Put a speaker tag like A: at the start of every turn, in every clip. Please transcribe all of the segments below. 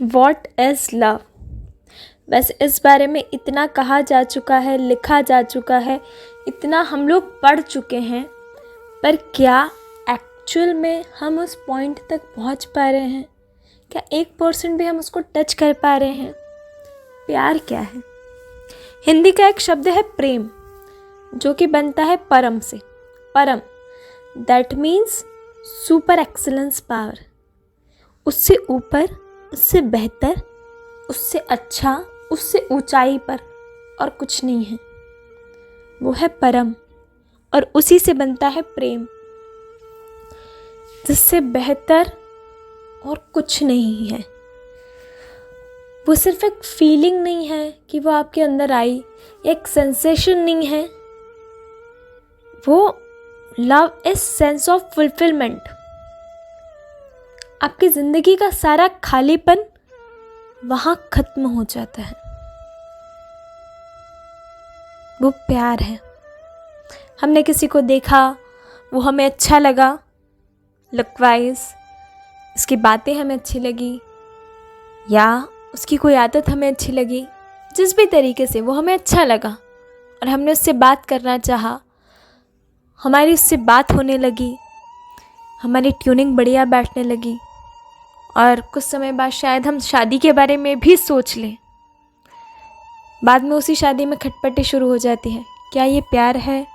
A: What is love. वैसे इस बारे में इतना कहा जा चुका है, लिखा जा चुका है, इतना हम लोग पढ़ चुके हैं, पर क्या एक्चुअल में हम उस पॉइंट तक पहुंच पा रहे हैं? क्या 1% भी हम उसको टच कर पा रहे हैं? प्यार क्या है? हिंदी का एक शब्द है प्रेम, जो कि बनता है परम से। परम, that means super excellence power. उससे ऊपर, उससे बेहतर, उससे अच्छा, उससे ऊंचाई पर और कुछ नहीं है। वो है परम, और उसी से बनता है प्रेम, जिससे बेहतर और कुछ नहीं है। वो सिर्फ एक फीलिंग नहीं है कि वो आपके अंदर आई, एक सेंसेशन नहीं है। वो love is sense of fulfilment. आपकी ज़िंदगी का सारा खालीपन वहाँ खत्म हो जाता है। वो प्यार है। हमने किसी को देखा, वो हमें अच्छा लगा, लुक वाइज, उसकी बातें हमें अच्छी लगी, या उसकी कोई आदत हमें अच्छी लगी, जिस भी तरीके से वो हमें अच्छा लगा और हमने उससे बात करना चाहा, हमारी उससे बात होने लगी, हमारी ट्यूनिंग बढ़िया बैठने लगी, और कुछ समय बाद शायद हम शादी के बारे में भी सोच लें। बाद में उसी शादी में खटपटी शुरू हो जाती है। क्या ये प्यार है?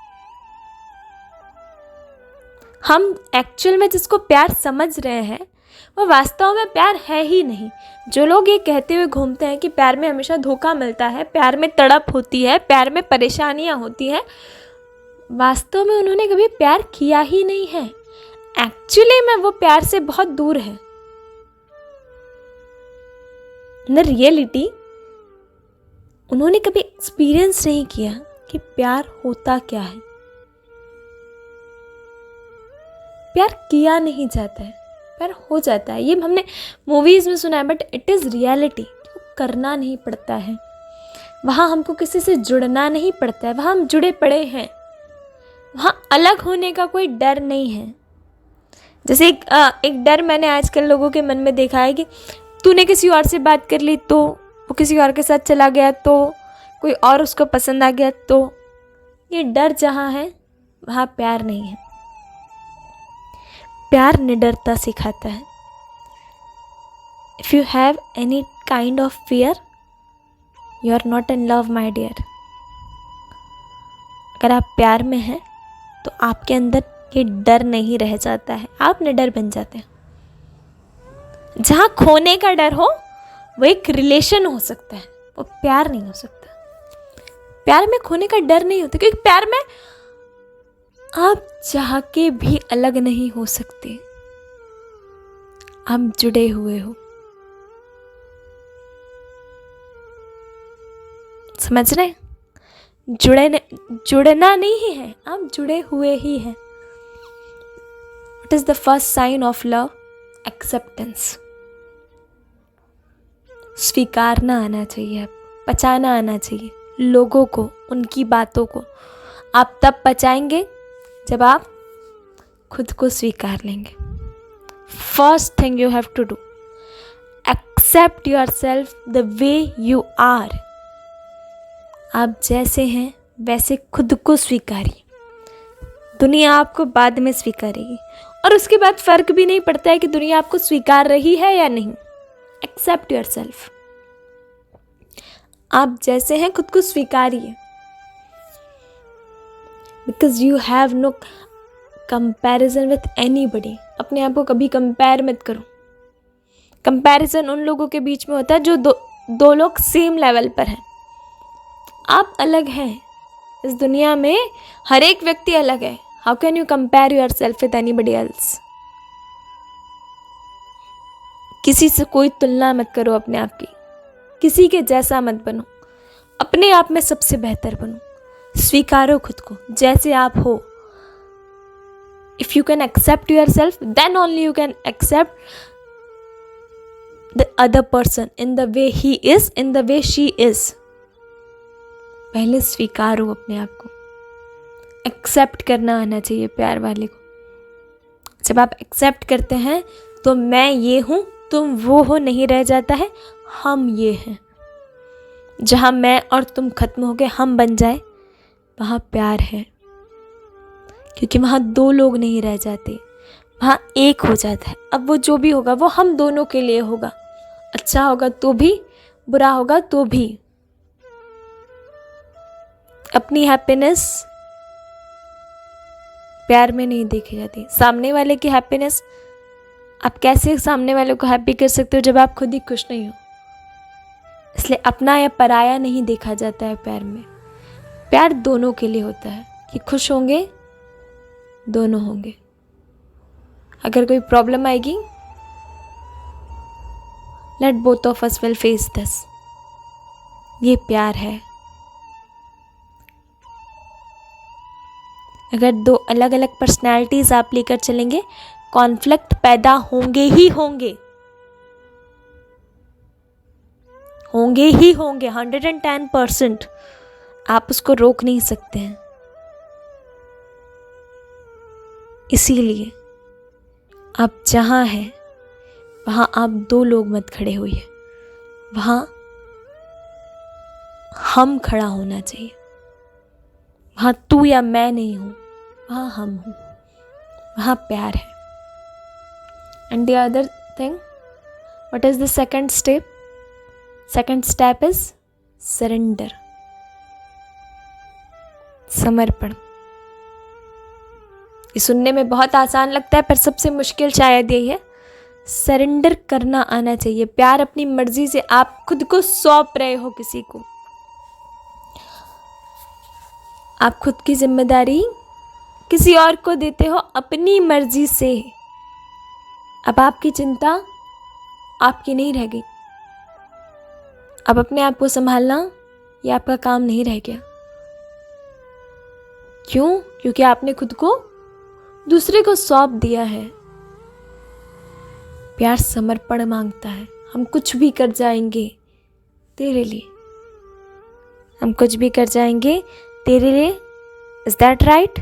A: हम एक्चुअल में जिसको प्यार समझ रहे हैं, वो वास्तव में प्यार है ही नहीं। जो लोग ये कहते हुए घूमते हैं कि प्यार में हमेशा धोखा मिलता है, प्यार में तड़प होती है, प्यार में परेशानियां होती हैं, वास्तव में उन्होंने कभी प्यार किया ही नहीं है। एक्चुअली में वो प्यार से बहुत दूर है। इन रियलिटी उन्होंने कभी एक्सपीरियंस नहीं किया कि प्यार होता क्या है। प्यार किया नहीं जाता है, प्यार हो जाता है। ये हमने मूवीज़ में सुना है, बट इट इज़ रियलिटी। करना नहीं पड़ता है, वहाँ हमको किसी से जुड़ना नहीं पड़ता है, वहाँ हम जुड़े पड़े हैं। वहाँ अलग होने का कोई डर नहीं है। जैसे एक डर मैंने आजकल लोगों के मन में देखा है कि तूने किसी और से बात कर ली तो, वो किसी और के साथ चला गया तो, कोई और उसको पसंद आ गया तो। ये डर जहाँ है वहाँ प्यार नहीं है। प्यार निडरता सिखाता है। If you have any kind of fear, you are not in love my dear. अगर आप प्यार में हैं तो आपके अंदर ये डर नहीं रह जाता है, आप निडर बन जाते हैं। जहाँ खोने का डर हो वो एक रिलेशन हो सकता है, वो प्यार नहीं हो सकता। प्यार में खोने का डर नहीं होता, क्योंकि प्यार में आप चाह के भी अलग नहीं हो सकते। आप जुड़े हुए हो। समझ रहे? जुड़ना नहीं है, आप जुड़े हुए ही हैं। What is the first sign of love? Acceptance. स्वीकारना आना चाहिए, आपको पचाना आना चाहिए लोगों को, उनकी बातों को। आप तब पचाएंगे जब आप खुद को स्वीकार लेंगे। First thing you have to do, accept yourself the way you are. आप जैसे हैं वैसे खुद को स्वीकारिए। दुनिया आपको बाद में स्वीकारेगी, और उसके बाद फ़र्क भी नहीं पड़ता है कि दुनिया आपको स्वीकार रही है या नहीं। Accept yourself. आप जैसे हैं खुद को स्वीकारिए। Because you have no comparison with anybody. अपने आप को कभी कंपेयर मत करो। कंपैरिजन उन लोगों के बीच में होता है जो दो लोग सेम लेवल पर हैं। आप अलग हैं। इस दुनिया में हर एक व्यक्ति अलग है। How can you compare your self with anybody else? किसी से कोई तुलना मत करो अपने आप की। किसी के जैसा मत बनो। अपने आप में सबसे बेहतर बनो। स्वीकारो खुद को जैसे आप हो। If you can accept yourself, then only you can accept the other person in the way he is, in the way she is. पहले स्वीकारो अपने आप को। एक्सेप्ट करना आना चाहिए प्यार वाले को। जब आप एक्सेप्ट करते हैं तो मैं ये हूँ तुम वो हो नहीं रह जाता है, हम ये हैं। जहाँ मैं और तुम खत्म हो गए, हम बन जाए, वहाँ प्यार है, क्योंकि वहाँ दो लोग नहीं रह जाते, वहाँ एक हो जाता है। अब वो जो भी होगा वो हम दोनों के लिए होगा, अच्छा होगा तो भी, बुरा होगा तो भी। अपनी हैप्पीनेस प्यार में नहीं देखी जाती। सामने वाले की हैप्पीनेस, आप कैसे सामने वाले को हैप्पी कर सकते हो जब आप खुद ही खुश नहीं हो? इसलिए अपना या पराया नहीं देखा जाता है प्यार में। प्यार दोनों के लिए होता है कि खुश होंगे, दोनों होंगे। अगर कोई प्रॉब्लम आएगी, let both of us will face this. ये प्यार है। अगर दो अलग अलग पर्सनैलिटीज आप लेकर चलेंगे, कॉन्फ्लिक्ट पैदा होंगे ही होंगे, होंगे ही होंगे, 110%। आप उसको रोक नहीं सकते हैं। इसीलिए आप जहाँ हैं वहाँ आप दो लोग मत खड़े होइए, वहाँ हम खड़ा होना चाहिए। वहाँ तू या मैं नहीं हूँ, वहाँ हम हूँ, वहाँ प्यार है। And the other thing, what is the second step? Second step is surrender, समर्पण। ये सुनने में बहुत आसान लगता है, पर सबसे मुश्किल शायद यही है। सरेंडर करना आना चाहिए। प्यार अपनी मर्जी से आप खुद को सौंप रहे हो किसी को, आप खुद की जिम्मेदारी किसी और को देते हो अपनी मर्जी से। अब आपकी चिंता आपकी नहीं रह गई। अब अपने आप को संभालना ये आपका काम नहीं रह गया। क्यों? क्योंकि आपने खुद को दूसरे को सौंप दिया है। प्यार समर्पण मांगता है। हम कुछ भी कर जाएंगे तेरे लिए, हम कुछ भी कर जाएंगे तेरे लिए। Is that right?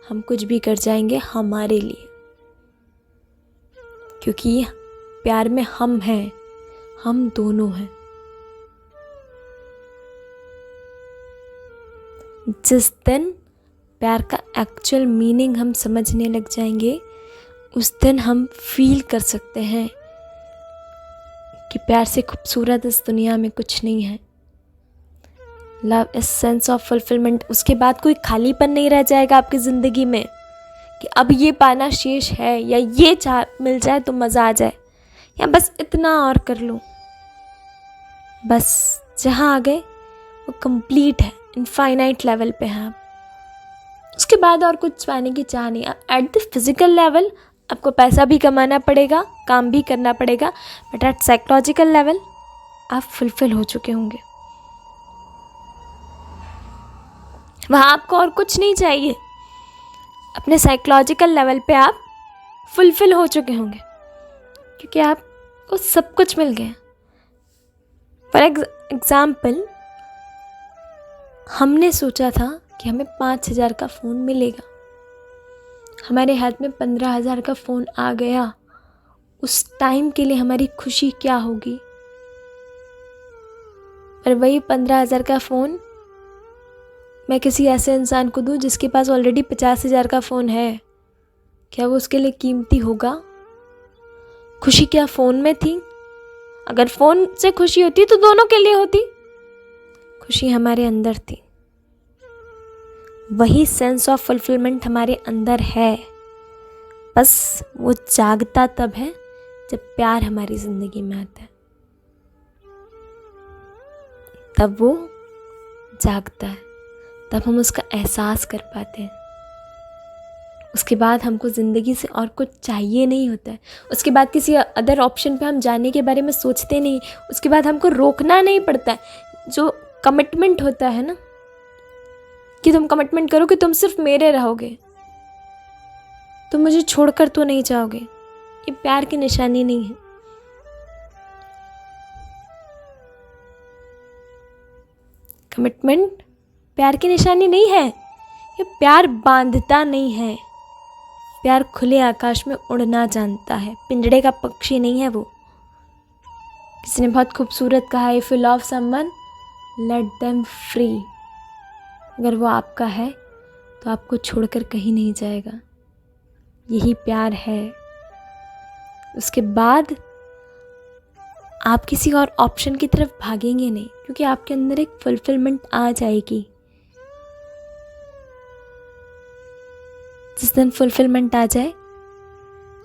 A: हम कुछ भी कर जाएंगे हमारे लिए, क्योंकि प्यार में हम हैं, हम दोनों हैं। जिस दिन प्यार का एक्चुअल मीनिंग हम समझने लग जाएंगे, उस दिन हम फील कर सकते हैं कि प्यार से खूबसूरत इस दुनिया में कुछ नहीं है। Love is sense of fulfilment. उसके बाद कोई खालीपन नहीं रह जाएगा आपकी ज़िंदगी में कि अब ये पाना शेष है, या ये चाह मिल जाए तो मज़ा आ जाए, या बस इतना और कर लूँ। बस जहाँ आ गए वो कंप्लीट है, इनफाइनाइट लेवल पे हैं आप। उसके बाद और कुछ पाने की चाह नहीं। एट द फिजिकल लेवल आपको पैसा भी कमाना पड़ेगा, काम भी करना पड़ेगा, बट एट साइकोलॉजिकल लेवल आप फुलफिल हो चुके होंगे। वहाँ आपको और कुछ नहीं चाहिए। अपने साइकोलॉजिकल लेवल पे आप फुलफिल हो चुके होंगे, क्योंकि आपको सब कुछ मिल गया। फॉर एग्जाम्पल, हमने सोचा था कि हमें 5,000 का फ़ोन मिलेगा, हमारे हाथ में 15,000 का फ़ोन आ गया। उस टाइम के लिए हमारी खुशी क्या होगी? और वही 15,000 का फ़ोन मैं किसी ऐसे इंसान को दूँ जिसके पास ऑलरेडी 50,000 का फ़ोन है, क्या वो उसके लिए कीमती होगा? खुशी क्या फ़ोन में थी? अगर फ़ोन से खुशी होती तो दोनों के लिए होती। खुशी हमारे अंदर थी। वही सेंस ऑफ फुलफिलमेंट हमारे अंदर है, बस वो जागता तब है जब प्यार हमारी ज़िंदगी में आता है। तब वो जागता है, तब हम उसका एहसास कर पाते हैं। उसके बाद हमको ज़िंदगी से और कुछ चाहिए नहीं होता है। उसके बाद किसी अदर ऑप्शन पे हम जाने के बारे में सोचते नहीं। उसके बाद हमको रोकना नहीं पड़ता है। जो कमिटमेंट होता है ना, कि तुम कमिटमेंट करो कि तुम सिर्फ मेरे रहोगे, तुम मुझे छोड़कर तो नहीं जाओगे, ये प्यार की निशानी नहीं है। कमिटमेंट प्यार की निशानी नहीं है। ये प्यार बांधता नहीं है। प्यार खुले आकाश में उड़ना जानता है। पिंजड़े का पक्षी नहीं है वो। किसी ने बहुत खूबसूरत कहा, if you love someone let them free. अगर वो आपका है तो आपको छोड़कर कहीं नहीं जाएगा, यही प्यार है। उसके बाद आप किसी और ऑप्शन की तरफ भागेंगे नहीं, क्योंकि आपके अंदर एक फुलफिलमेंट आ जाएगी। जिस दिन फुलफिलमेंट आ जाए,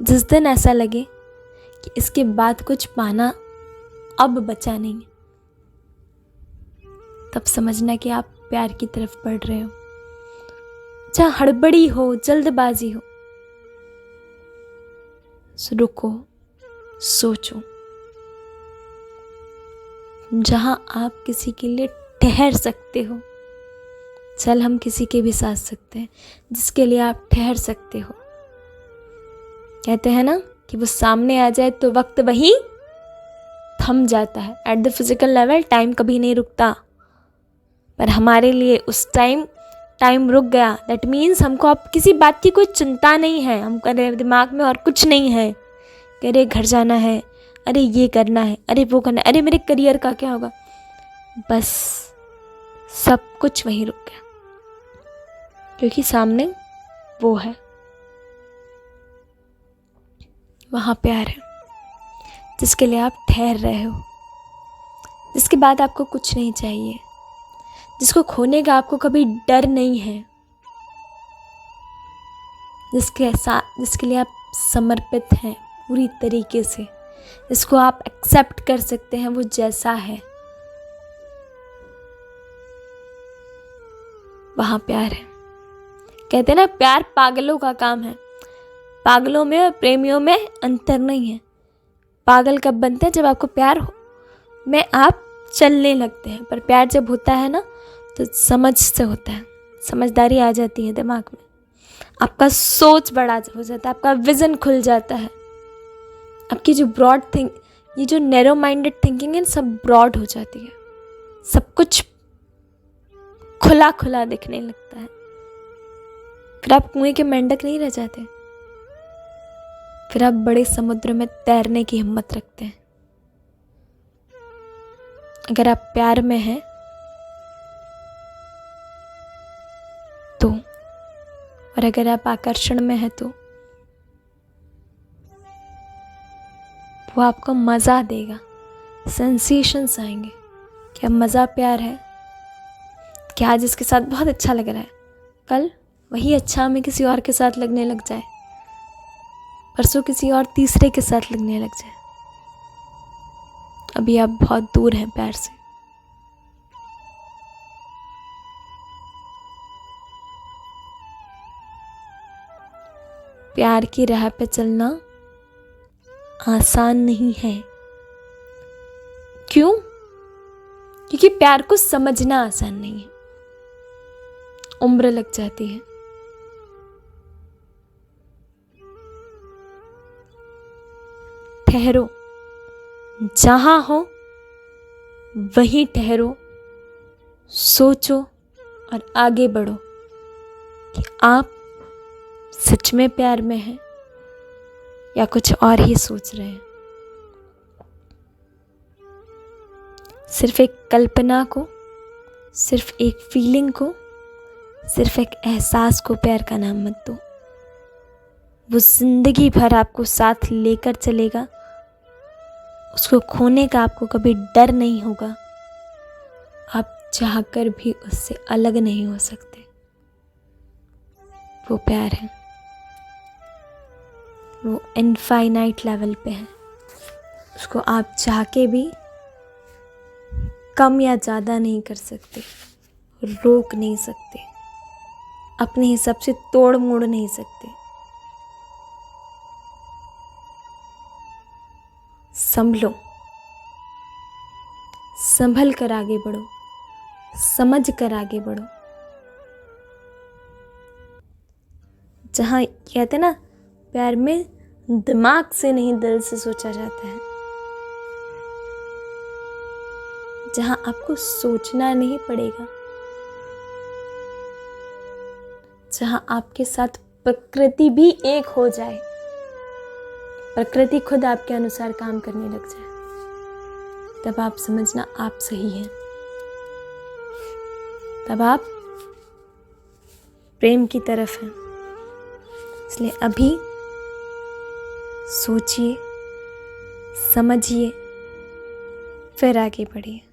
A: जिस दिन ऐसा लगे कि इसके बाद कुछ पाना अब बचा नहीं, तब समझना कि आप प्यार की तरफ बढ़ रहे हो। जहाँ हड़बड़ी हो, जल्दबाजी हो, रुको, सोचो। जहाँ आप किसी के लिए ठहर सकते हो, चल हम किसी के भी साथ सकते हैं जिसके लिए आप ठहर सकते हो। कहते हैं ना कि वो सामने आ जाए तो वक्त वहीं थम जाता है। At the physical level time कभी नहीं रुकता, पर हमारे लिए उस टाइम रुक गया। दैट मीन्स हमको अब किसी बात की कोई चिंता नहीं है, हमको दिमाग में और कुछ नहीं है कि अरे घर जाना है, अरे ये करना है, अरे वो करना है, अरे मेरे करियर का क्या होगा। बस सब कुछ वहीं रुक गया, क्योंकि सामने वो है, वहाँ प्यार है जिसके लिए आप ठहर रहे हो, जिसके बाद आपको कुछ नहीं चाहिए, जिसको खोने का आपको कभी डर नहीं है, जिसके लिए आप समर्पित हैं पूरी तरीके से, जिसको आप एक्सेप्ट कर सकते हैं वो जैसा है। वहाँ प्यार है। कहते हैं ना, प्यार पागलों का काम है। पागलों में और प्रेमियों में अंतर नहीं है। पागल कब बनते हैं? जब आपको प्यार में आप चलने लगते हैं, पर प्यार जब होता है ना तो समझ से होता है, समझदारी आ जाती है दिमाग में, आपका सोच बड़ा हो जाता है, आपका विज़न खुल जाता है, आपकी जो ये जो नैरो माइंडेड थिंकिंग है सब ब्रॉड हो जाती है, सब कुछ खुला खुला दिखने लगता है। फिर आप कुएं के मेंढक नहीं रह जाते, फिर आप बड़े समुद्र में तैरने की हिम्मत रखते हैं। अगर आप प्यार में हैं तो, और अगर आप आकर्षण में हैं तो वो आपको मज़ा देगा, सेंसेशंस आएंगे। क्या मज़ा प्यार है? क्या आज इसके साथ बहुत अच्छा लग रहा है, कल वही अच्छा हमें किसी और के साथ लगने लग जाए, परसों किसी और तीसरे के साथ लगने लग जाए। अभी आप बहुत दूर हैं प्यार से। प्यार की राह पे चलना आसान नहीं है। क्यों? क्योंकि प्यार को समझना आसान नहीं है, उम्र लग जाती है। ठहरो, जहां हो वहीं ठहरो, सोचो और आगे बढ़ो कि आप सच में प्यार में हैं या कुछ और ही सोच रहे हैं। सिर्फ एक कल्पना को, सिर्फ एक फीलिंग को, सिर्फ एक एहसास को प्यार का नाम मत दो। वो जिंदगी भर आपको साथ लेकर चलेगा, उसको खोने का आपको कभी डर नहीं होगा, आप चाहकर भी उससे अलग नहीं हो सकते। वो प्यार है, वो इनफाइनाइट लेवल पे है, उसको आप चाह के भी कम या ज़्यादा नहीं कर सकते, रोक नहीं सकते, अपने हिसाब से तोड़ मोड़ नहीं सकते। संभलो, संभल कर आगे बढ़ो, समझ कर आगे बढ़ो। जहाँ कहते हैं ना, प्यार में दिमाग से नहीं दिल से सोचा जाता है, जहाँ आपको सोचना नहीं पड़ेगा, जहाँ आपके साथ प्रकृति भी एक हो जाए, प्रकृति खुद आपके अनुसार काम करने लग जाए, तब आप समझना आप सही हैं, तब आप प्रेम की तरफ हैं। इसलिए अभी सोचिए, समझिए, फिर आगे बढ़िए।